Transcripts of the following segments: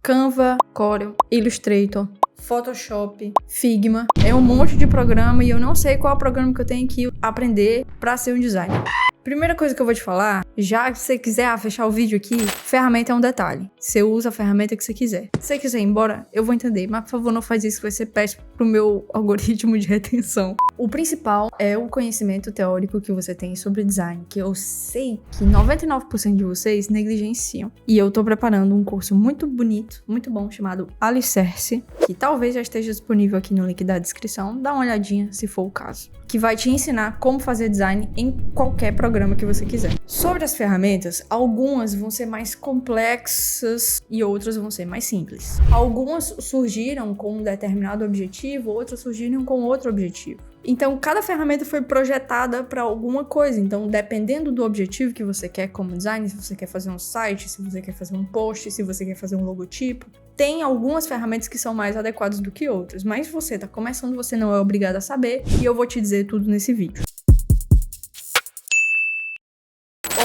Canva, Corel, Illustrator, Photoshop, Figma. É um monte de programa e eu não sei qual programa que eu tenho que aprender para ser um designer. Primeira coisa que eu vou te falar, já que você quiser fechar o vídeo aqui, ferramenta é um detalhe. Você usa a ferramenta que você quiser. Se você quiser ir embora, eu vou entender, mas por favor não faz isso que vai ser péssimo pro meu algoritmo de retenção. O principal é o conhecimento teórico que você tem sobre design, que eu sei que 99% de vocês negligenciam. E eu tô preparando um curso muito bonito, muito bom, chamado Alicerce, que talvez já esteja disponível aqui no link da descrição. Dá uma olhadinha se for o caso. Que vai te ensinar como fazer design em qualquer programa que você quiser. Sobre as ferramentas, algumas vão ser mais complexas e outras vão ser mais simples. Algumas surgiram com um determinado objetivo, outras surgiram com outro objetivo. Então, cada ferramenta foi projetada para alguma coisa. Então, dependendo do objetivo que você quer como design, se você quer fazer um site, se você quer fazer um post, se você quer fazer um logotipo, tem algumas ferramentas que são mais adequadas do que outras. Mas se você está começando, você não é obrigado a saber. E eu vou te dizer tudo nesse vídeo.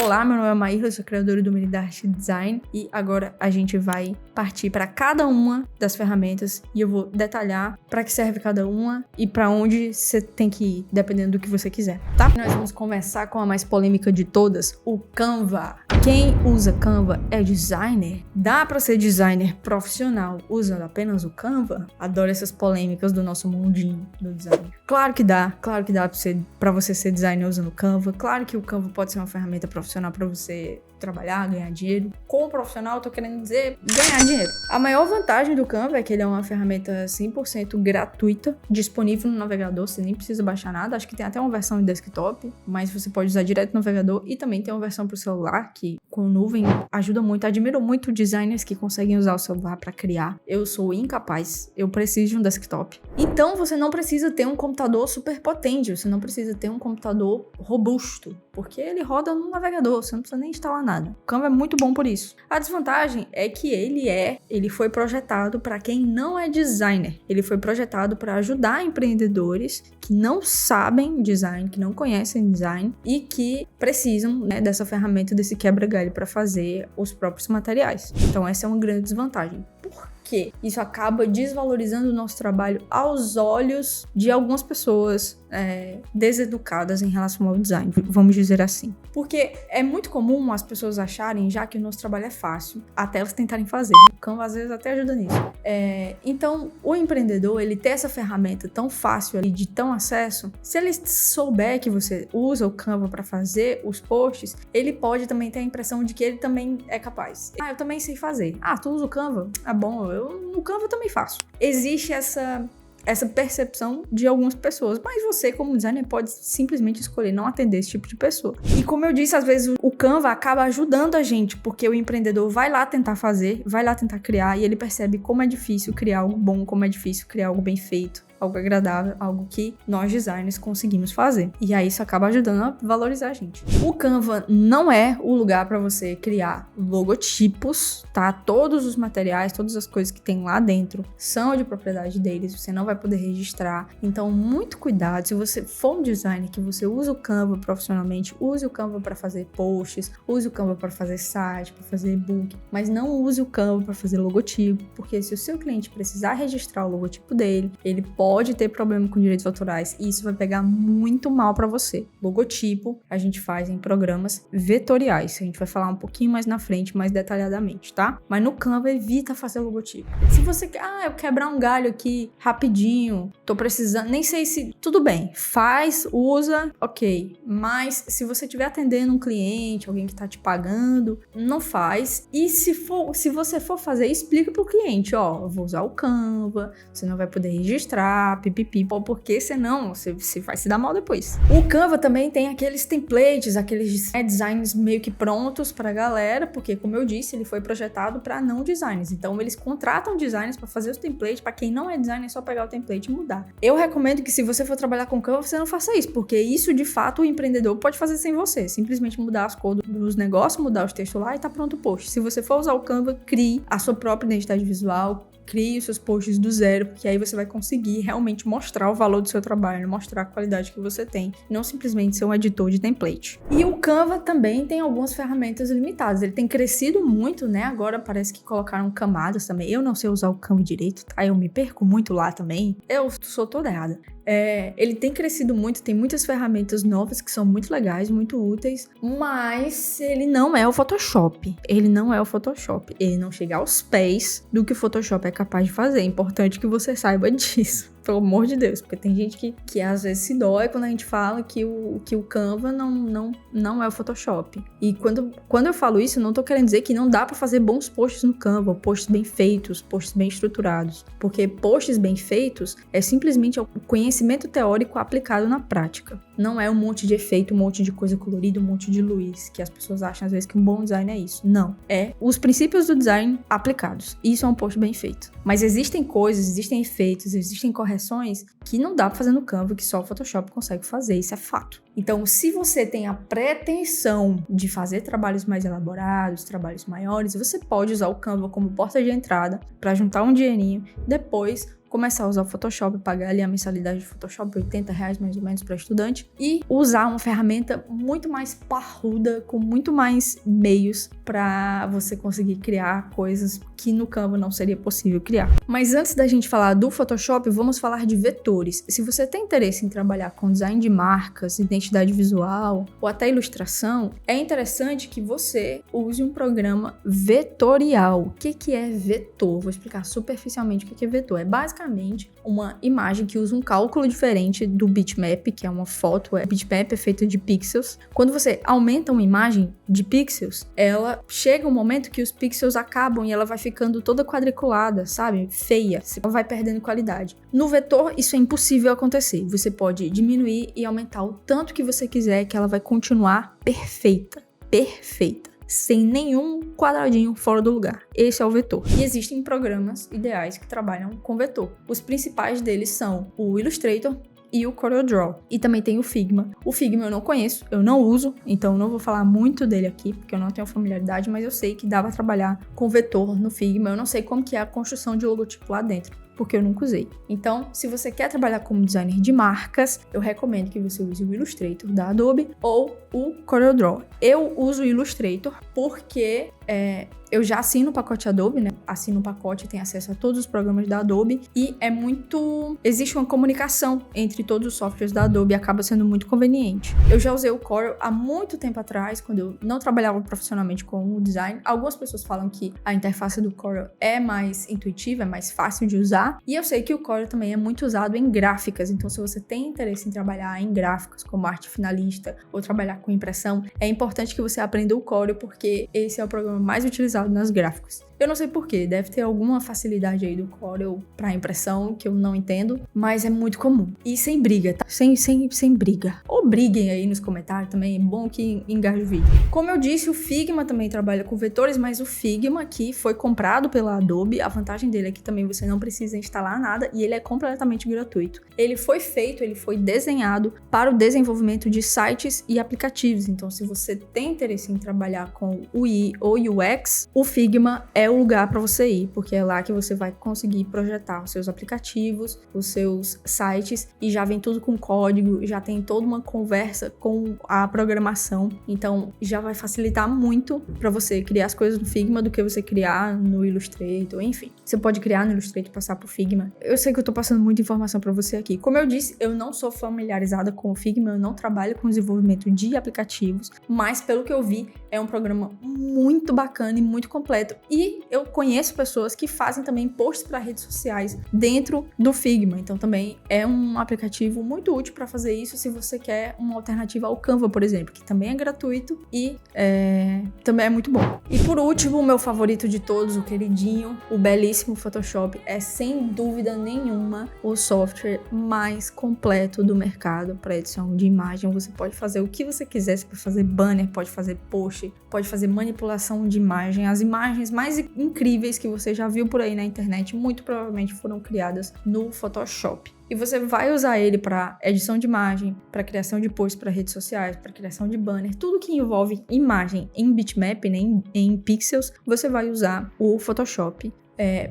Olá, meu nome é Maíra, eu sou criadora do Humanidade Design e agora a gente vai partir para cada uma das ferramentas e eu vou detalhar para que serve cada uma e para onde você tem que ir, dependendo do que você quiser, tá? Nós vamos começar com a mais polêmica de todas, o Canva. Quem usa Canva é designer? Dá para ser designer profissional usando apenas o Canva? Adoro essas polêmicas do nosso mundinho do design. Claro que dá para você ser designer usando Canva. Claro que o Canva pode ser uma ferramenta profissional para você trabalhar, ganhar dinheiro. Como profissional, eu tô querendo dizer ganhar dinheiro. A maior vantagem do Canva é que ele é uma ferramenta 100% gratuita, disponível no navegador, você nem precisa baixar nada. Acho que tem até uma versão em desktop, mas você pode usar direto no navegador e também tem uma versão pro celular que com nuvem ajuda muito. Admiro muito designers que conseguem usar o celular para criar. Eu sou incapaz, eu preciso de um desktop. Então você não precisa ter um computador super potente, você não precisa ter um computador robusto, porque ele roda no navegador, você não precisa nem instalar nada. O Canva é muito bom por isso. A desvantagem é que ele foi projetado para quem não é designer. Ele foi projetado para ajudar empreendedores que não sabem design, que não conhecem design e que precisam, né, dessa ferramenta, desse quebra-galho para fazer os próprios materiais. Então essa é uma grande desvantagem. Por quê? Isso acaba desvalorizando o nosso trabalho aos olhos de algumas pessoas deseducadas em relação ao design, vamos dizer assim. Porque é muito comum as pessoas acharem já que o nosso trabalho é fácil, até elas tentarem fazer. O Canva às vezes até ajuda nisso. Então, o empreendedor, ele ter essa ferramenta tão fácil ali, de tão acesso, se ele souber que você usa o Canva para fazer os posts, ele pode também ter a impressão de que ele também é capaz. Eu também sei fazer. Tu usa o Canva? Bom, eu no Canva também faço. Existe essa percepção de algumas pessoas, mas você como designer pode simplesmente escolher não atender esse tipo de pessoa. E como eu disse, às vezes o Canva acaba ajudando a gente, porque o empreendedor vai lá tentar fazer, vai lá tentar criar e ele percebe como é difícil criar algo bom, como é difícil criar algo bem feito, algo agradável, algo que nós designers conseguimos fazer. E aí isso acaba ajudando a valorizar a gente. O Canva não é o lugar para você criar logotipos, tá? Todos os materiais, todas as coisas que tem lá dentro são de propriedade deles, você não vai poder registrar. Então, muito cuidado. Se você for um designer que você usa o Canva profissionalmente, use o Canva para fazer posts, use o Canva para fazer site, para fazer e-book, mas não use o Canva para fazer logotipo, porque se o seu cliente precisar registrar o logotipo dele, ele pode ter problema com direitos autorais e isso vai pegar muito mal para você. Logotipo a gente faz em programas vetoriais, a gente vai falar um pouquinho mais na frente, mais detalhadamente, tá? Mas no Canva evita fazer logotipo. Se você quer, eu quebrar um galho aqui rapidinho, tô precisando, nem sei se, tudo bem, faz, usa, ok, mas se você estiver atendendo um cliente, alguém que tá te pagando, não faz. E se você for fazer, explica pro cliente, eu vou usar o Canva, você não vai poder registrar, pipipi, porque senão você vai se dar mal depois. O Canva também tem aqueles templates, aqueles designs meio que prontos pra galera, porque como eu disse, ele foi projetado para não designers, então eles contratam designers para fazer os templates, para quem não é designer é só pegar o template e mudar. Eu recomendo que se você for trabalhar com Canva, você não faça isso, porque isso de fato o empreendedor pode fazer sem você, simplesmente mudar as cores dos negócios, mudar os textos lá e tá pronto o post. Se você for usar o Canva, crie a sua própria identidade visual, crie os seus posts do zero, porque aí você vai conseguir realmente mostrar o valor do seu trabalho, mostrar a qualidade que você tem, não simplesmente ser um editor de template. E o Canva também tem algumas ferramentas limitadas, ele tem crescido muito, né? Agora parece que colocaram camadas também. Eu não sei usar o Canva direito, tá? Eu me perco muito lá também. Eu sou toda errada. Ele tem crescido muito, tem muitas ferramentas novas que são muito legais, muito úteis, mas ele não é o Photoshop. Ele não é o Photoshop. Ele não chega aos pés do que o Photoshop é capaz de fazer. É importante que você saiba disso. Pelo amor de Deus, porque tem gente que às vezes se dói quando a gente fala que o Canva não é o Photoshop. E quando eu falo isso, eu não tô querendo dizer que não dá pra fazer bons posts no Canva, posts bem feitos, posts bem estruturados. Porque posts bem feitos é simplesmente o conhecimento teórico aplicado na prática. Não é um monte de efeito, um monte de coisa colorida, um monte de luz, que as pessoas acham às vezes que um bom design é isso. Não. É os princípios do design aplicados. Isso é um post bem feito. Mas existem coisas, existem efeitos, existem correções que não dá pra fazer no Canva, que só o Photoshop consegue fazer. Isso é fato. Então, se você tem a pretensão de fazer trabalhos mais elaborados, trabalhos maiores, você pode usar o Canva como porta de entrada para juntar um dinheirinho, depois começar a usar o Photoshop, pagar ali a mensalidade de Photoshop, R$80 mais ou menos para estudante, e usar uma ferramenta muito mais parruda, com muito mais meios para você conseguir criar coisas que no Canva não seria possível criar. Mas antes da gente falar do Photoshop, vamos falar de vetores. Se você tem interesse em trabalhar com design de marcas, identidade visual ou até ilustração, é interessante que você use um programa vetorial. O que é vetor? Vou explicar superficialmente o que é vetor. É basicamente uma imagem que usa um cálculo diferente do bitmap, que é uma foto. O bitmap é feito de pixels. Quando você aumenta uma imagem de pixels, ela chega um momento que os pixels acabam e ela vai ficando toda quadriculada, sabe? Feia. Você vai perdendo qualidade. No vetor, isso é impossível acontecer. Você pode diminuir e aumentar o tanto que você quiser, que ela vai continuar perfeita. Perfeita. Sem nenhum quadradinho fora do lugar. Esse é o vetor. E existem programas ideais que trabalham com vetor. Os principais deles são o Illustrator e o CorelDRAW. E também tem o Figma. O Figma eu não conheço, eu não uso, então eu não vou falar muito dele aqui, porque eu não tenho familiaridade, mas eu sei que dá pra trabalhar com vetor no Figma. Eu não sei como que é a construção de logotipo lá dentro, porque eu nunca usei. Então, se você quer trabalhar como designer de marcas, eu recomendo que você use o Illustrator da Adobe ou o CorelDRAW. Eu uso o Illustrator porque eu já assino o pacote Adobe, né? Assino o pacote e tenho acesso a todos os programas da Adobe e existe uma comunicação entre todos os softwares da Adobe e acaba sendo muito conveniente. Eu já usei o Corel há muito tempo atrás, quando eu não trabalhava profissionalmente com o design. Algumas pessoas falam que a interface do Corel é mais intuitiva, é mais fácil de usar, e eu sei que o Corel também é muito usado em gráficas, então se você tem interesse em trabalhar em gráficos como arte finalista ou trabalhar com impressão, é importante que você aprenda o Corel, porque esse é o programa mais utilizado nas gráficos. Eu não sei porquê, deve ter alguma facilidade aí do Corel para impressão que eu não entendo, mas é muito comum. E sem briga, tá? Sem briga. Ou briguem aí nos comentários também, é bom que engaje o vídeo. Como eu disse, o Figma também trabalha com vetores, mas o Figma aqui foi comprado pela Adobe. A vantagem dele é que também você não precisa instalar nada e ele é completamente gratuito. Ele foi desenhado para o desenvolvimento de sites e aplicativos. Então, se você tem interesse em trabalhar com UI ou UX, o Figma é o lugar para você ir, porque é lá que você vai conseguir projetar os seus aplicativos, os seus sites, e já vem tudo com código, já tem toda uma conversa com a programação, então já vai facilitar muito para você criar as coisas no Figma do que você criar no Illustrator, enfim. Você pode criar no Illustrator e passar pro Figma. Eu sei que eu tô passando muita informação para você aqui. Como eu disse, eu não sou familiarizada com o Figma, eu não trabalho com desenvolvimento de aplicativos, mas pelo que eu vi, é um programa muito bacana e muito completo. E eu conheço pessoas que fazem também posts para redes sociais dentro do Figma. Então também é um aplicativo muito útil para fazer isso se você quer uma alternativa ao Canva, por exemplo, que também é gratuito e também é muito bom. E por último, o meu favorito de todos, o queridinho, o belíssimo Photoshop, é sem dúvida nenhuma o software mais completo do mercado para edição de imagem. Você pode fazer o que você quiser, você pode fazer banner, pode fazer post, pode fazer manipulação de imagem. As imagens mais incríveis que você já viu por aí na internet, muito provavelmente foram criadas no Photoshop. E você vai usar ele para edição de imagem, para criação de posts para redes sociais, para criação de banner, tudo que envolve imagem em bitmap, né, em pixels, você vai usar o Photoshop.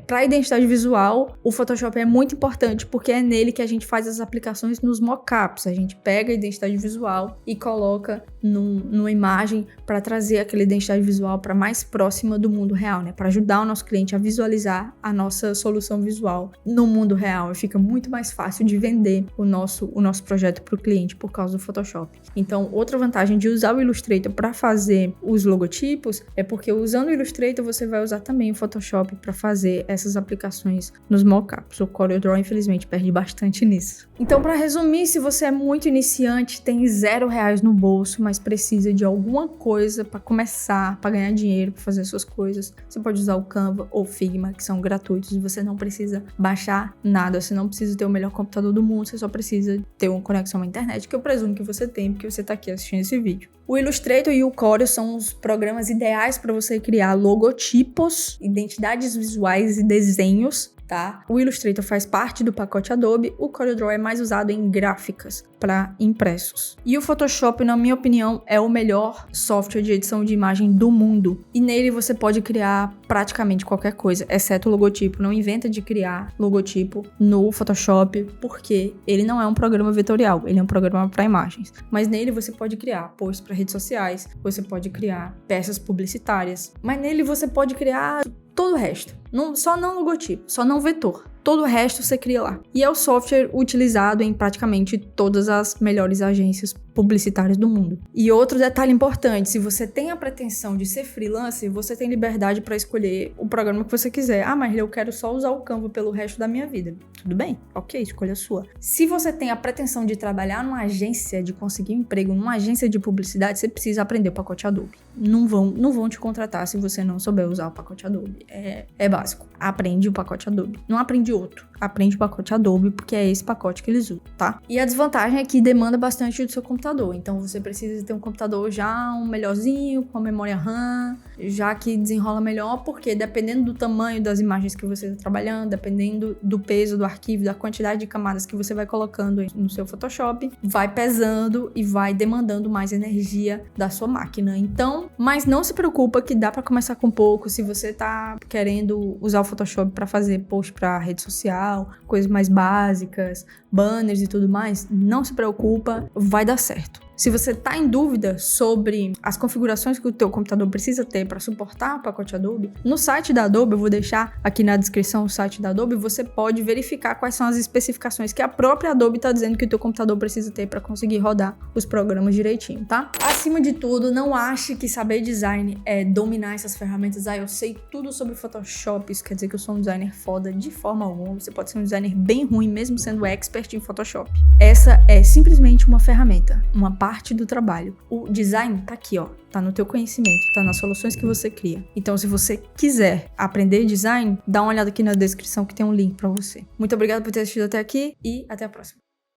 Para a identidade visual, o Photoshop é muito importante porque é nele que a gente faz as aplicações nos mockups. A gente pega a identidade visual e coloca numa imagem para trazer aquela identidade visual para mais próxima do mundo real, né? Para ajudar o nosso cliente a visualizar a nossa solução visual no mundo real. E fica muito mais fácil de vender o nosso projeto para o cliente por causa do Photoshop. Então, outra vantagem de usar o Illustrator para fazer os logotipos é porque usando o Illustrator você vai usar também o Photoshop para fazer essas aplicações nos mockups. O CorelDRAW, infelizmente, perde bastante nisso. Então, para resumir, se você é muito iniciante, tem R$0 no bolso, mas precisa de alguma coisa para começar, para ganhar dinheiro, para fazer suas coisas, você pode usar o Canva ou o Figma, que são gratuitos e você não precisa baixar nada, você não precisa ter o melhor computador do mundo, você só precisa ter uma conexão à internet, que eu presumo que você tem, porque você está aqui assistindo esse vídeo. O Illustrator e o Corel são os programas ideais para você criar logotipos, identidades visuais e desenhos, tá? O Illustrator faz parte do pacote Adobe, o CorelDRAW é mais usado em gráficas para impressos. E o Photoshop, na minha opinião, é o melhor software de edição de imagem do mundo. E nele você pode criar praticamente qualquer coisa, exceto o logotipo. Não inventa de criar logotipo no Photoshop, porque ele não é um programa vetorial, ele é um programa para imagens. Mas nele você pode criar posts para redes sociais, você pode criar peças publicitárias, mas nele você pode criar todo o resto. Só não logotipo, só não vetor. Todo o resto você cria lá. E é o software utilizado em praticamente todas as melhores agências publicitárias do mundo. E outro detalhe importante, se você tem a pretensão de ser freelancer, você tem liberdade para escolher o programa que você quiser. Ah, mas eu quero só usar o Canva pelo resto da minha vida. Tudo bem, ok, escolha sua. Se você tem a pretensão de trabalhar numa agência, de conseguir um emprego numa agência de publicidade, você precisa aprender o pacote Adobe. Não vão te contratar se você não souber usar o pacote Adobe. É básico. Aprende o pacote Adobe. Não aprende outro. Aprende o pacote Adobe, porque é esse pacote que eles usam, tá? E a desvantagem é que demanda bastante do seu computador. Então você precisa ter um computador já um melhorzinho, com a memória RAM, já que desenrola melhor, porque dependendo do tamanho das imagens que você está trabalhando, dependendo do peso do arquivo, da quantidade de camadas que você vai colocando no seu Photoshop, vai pesando e vai demandando mais energia da sua máquina. Então, mas não se preocupa que dá para começar com pouco. Se você tá querendo usar o Photoshop para fazer post para rede social, coisas mais básicas, banners e tudo mais, não se preocupa, vai dar certo. Se você está em dúvida sobre as configurações que o teu computador precisa ter para suportar o pacote Adobe, no site da Adobe, eu vou deixar aqui na descrição o site da Adobe, você pode verificar quais são as especificações que a própria Adobe está dizendo que o teu computador precisa ter para conseguir rodar os programas direitinho, tá? Acima de tudo, não ache que saber design é dominar essas ferramentas. Ah, eu sei tudo sobre Photoshop, isso quer dizer que eu sou um designer foda de forma alguma. Você pode ser um designer bem ruim, mesmo sendo expert em Photoshop. Essa é simplesmente uma ferramenta, uma parte do trabalho. O design tá aqui, ó, tá no teu conhecimento, tá nas soluções que você cria. Então, se você quiser aprender design, dá uma olhada aqui na descrição que tem um link pra você. Muito obrigada por ter assistido até aqui e até a próxima.